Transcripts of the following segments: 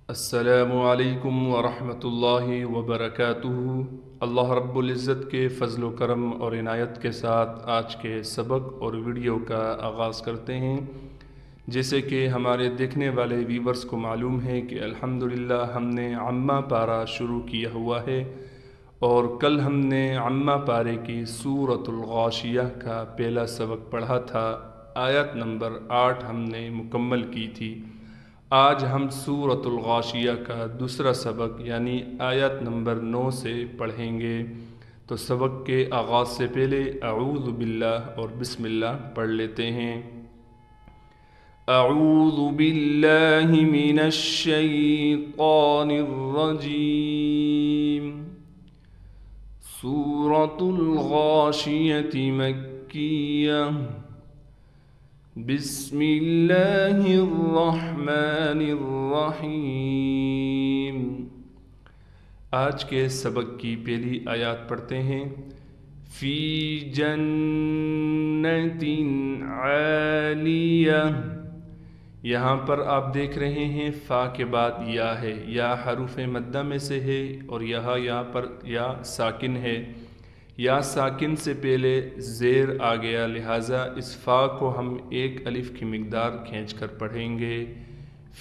السلام علیکم ورحمۃ اللہ وبرکاتہ۔ اللہ رب العزت کے فضل و کرم اور عنایت کے ساتھ آج کے سبق اور ویڈیو کا آغاز کرتے ہیں۔ جیسے کہ ہمارے دیکھنے والے ویورز کو معلوم ہے کہ الحمدللہ ہم نے عامہ پارہ شروع کیا ہوا ہے، اور کل ہم نے عامہ پارے کی سورۃ الغاشیہ کا پہلا سبق پڑھا تھا۔ آیت نمبر 8 ہم نے مکمل کی تھی۔ آج ہم سورۃ الغاشیہ کا دوسرا سبق یعنی آیت نمبر 9 سے پڑھیں گے۔ تو سبق کے آغاز سے پہلے اعوذ باللہ اور بسم اللہ پڑھ لیتے ہیں۔ اعوذ باللہ من الشیطان الرجیم۔ سورۃ الغاشیہ مکیہ۔ بسم اللہ الرحمن الرحیم۔ آج کے سبق کی پہلی آیات پڑھتے ہیں۔ فی جنت عالیہ۔ یہاں پر آپ دیکھ رہے ہیں فا کے بعد یا ہے، یا حروف مدہ میں سے ہے، اور یہاں پر یا ساکن ہے۔ یا ساکن سے پہلے زیر آ گیا، لہٰذا اس فا کو ہم ایک الف کی مقدار کھینچ کر پڑھیں گے۔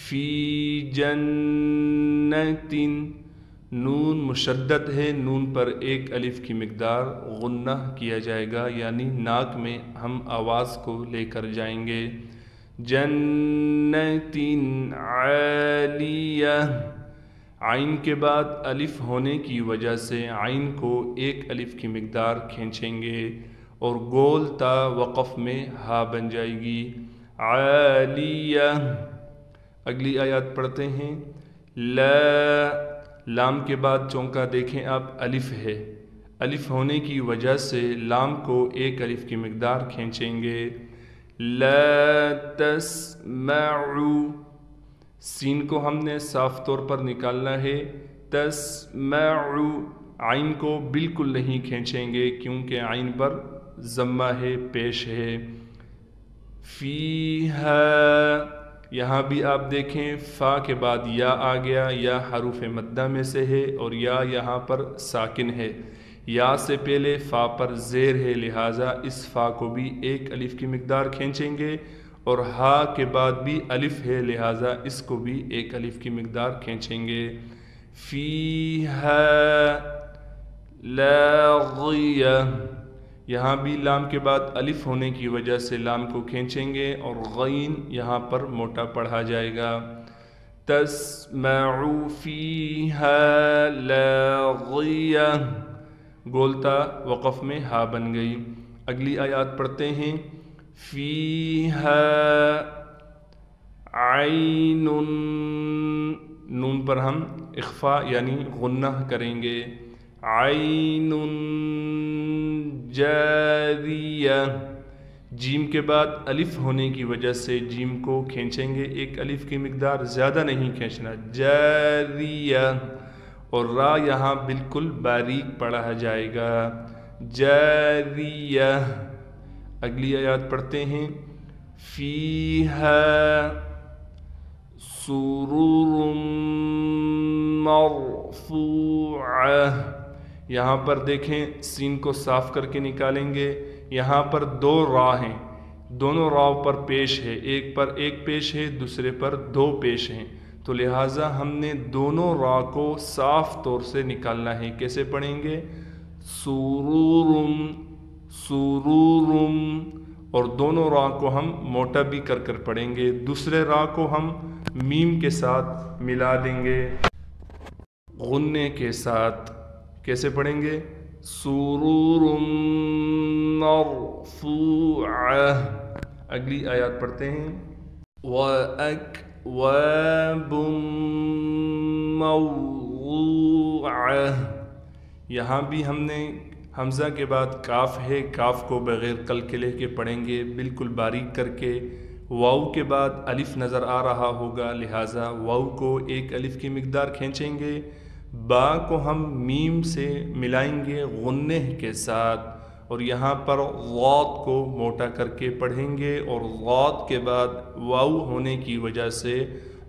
فی جنت، نون مشدد ہے، نون پر ایک الف کی مقدار غنہ کیا جائے گا، یعنی ناک میں ہم آواز کو لے کر جائیں گے۔ جنت عالیہ، عین کے بعد الف ہونے کی وجہ سے عین کو ایک الف کی مقدار کھینچیں گے، اور گول تا وقف میں ہا بن جائے گی۔ عالیہ۔ اگلی آیات پڑھتے ہیں۔ لا، لام کے بعد چونکا دیکھیں آپ الف ہے، الف ہونے کی وجہ سے لام کو ایک الف کی مقدار کھینچیں گے۔ لا تسمعوا، سین کو ہم نے صاف طور پر نکالنا ہے۔ تسمعوا، عین کو بالکل نہیں کھینچیں گے کیونکہ عین پر ضمہ ہے، پیش ہے۔ فیہا، یہاں بھی آپ دیکھیں فا کے بعد یا آ گیا، یا حروف مدہ میں سے ہے، اور یا یہاں پر ساکن ہے۔ یا سے پہلے فا پر زیر ہے، لہٰذا اس فا کو بھی ایک الف کی مقدار کھینچیں گے، اور ہا کے بعد بھی الف ہے، لہٰذا اس کو بھی ایک الف کی مقدار کھینچیں گے۔ فیہا لاغیہ، یہاں بھی لام کے بعد الف ہونے کی وجہ سے لام کو کھینچیں گے، اور غین یہاں پر موٹا پڑھا جائے گا۔ تسمعوا فیہا لاغیہ، گولتا وقف میں ہا بن گئی۔ اگلی آیات پڑھتے ہیں۔ فیہا عین، نون پر ہم اخفا یعنی غنہ کریں گے۔ عین جاریہ، جیم کے بعد الف ہونے کی وجہ سے جیم کو کھینچیں گے، ایک الف کی مقدار زیادہ نہیں کھینچنا۔ جاریہ، اور را یہاں بالکل باریک پڑھا جائے گا۔ جاریہ۔ اگلی آیات پڑھتے ہیں۔ فیہا سرور مرفوعہ، یہاں پر دیکھیں سین کو صاف کر کے نکالیں گے، یہاں پر دو را ہیں، دونوں راؤ پر پیش ہے، ایک پر ایک پیش ہے، دوسرے پر دو پیش ہیں، تو لہٰذا ہم نے دونوں را کو صاف طور سے نکالنا ہے۔ کیسے پڑھیں گے؟ سرورم، سرورم، اور دونوں را کو ہم موٹا بھی کر کر پڑھیں گے، دوسرے را کو ہم میم کے ساتھ ملا دیں گے غنّے کے ساتھ۔ کیسے پڑھیں گے؟ سرور مرفوعہ۔ اگلی آیات پڑھتے ہیں۔ وَأَكْوَابٌ مَوْضُوعَةٌ، یہاں بھی ہم نے حمزہ کے بعد کاف ہے، کاف کو بغیر قلقلے کے پڑھیں گے، بالکل باریک کر کے۔ واو کے بعد الف نظر آ رہا ہوگا، لہٰذا واو کو ایک الف کی مقدار کھینچیں گے۔ با کو ہم میم سے ملائیں گے غنّے کے ساتھ، اور یہاں پر غات کو موٹا کر کے پڑھیں گے، اور غات کے بعد واو ہونے کی وجہ سے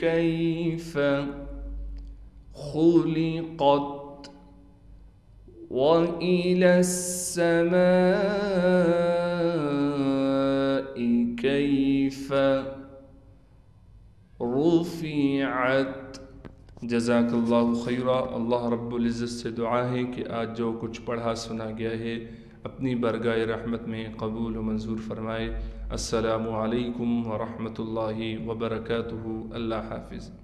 كيف خلقت وإلى السماء كيف رفعت۔ جزاک اللہ خیرہ۔ اللہ رب العزت سے دعا ہے کہ آج جو کچھ پڑھا سنا گیا ہے اپنی برگاہ رحمت میں قبول و منظور فرمائے۔ السلام علیکم ورحمۃ اللہ وبرکاتہ۔ اللہ حافظ۔